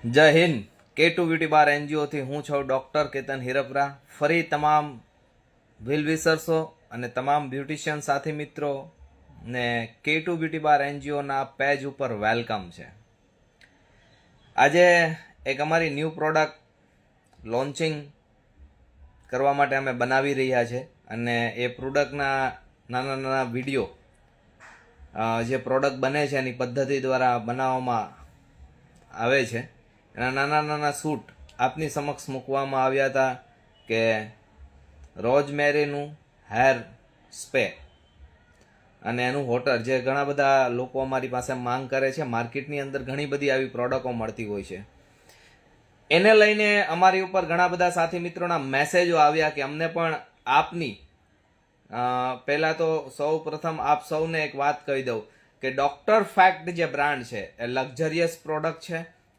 જય Hind. K2 beauty બાર એનજીઓથી હું છું ડૉક્ટર કેતન હિરપરા. ફરી તમામ વિલ વિસર્સો અને તમામ બ્યુટિશિયન સાથી મિત્રો ને K2 બ્યુટી બાર એનજીઓના પેજ ઉપર વેલકમ છે. આજે એક અમારી ન્યૂ પ્રોડક્ટ લોન્ચિંગ કરવા માટે અમે બનાવી રહ્યા છે અને એ પ્રોડક્ટના નાના નાના વિડીયો જે પ્રોડક્ટ બને છે એની પદ્ધતિ દ્વારા બનાવવામાં આવે છે એના નાના નાના શૂટ આપની સમક્ષ મૂકવામાં આવ્યા હતા કે રોઝમેરીનું હેર સ્પ્રે અને એનું વોટર, જે ઘણા બધા લોકો અમારી પાસે માંગ કરે છે. માર્કેટની અંદર ઘણી બધી આવી પ્રોડક્ટો મળતી હોય છે. એને લઈને અમારી ઉપર ઘણા બધા સાથી મિત્રોના મેસેજો આવ્યા કે અમને પણ આપની પહેલાં તો સૌ પ્રથમ આપ સૌને એક વાત કહી દઉં કે ડૉક્ટર ફેક્ટ જે બ્રાન્ડ છે એ લક્ઝરિયસ પ્રોડક્ટ છે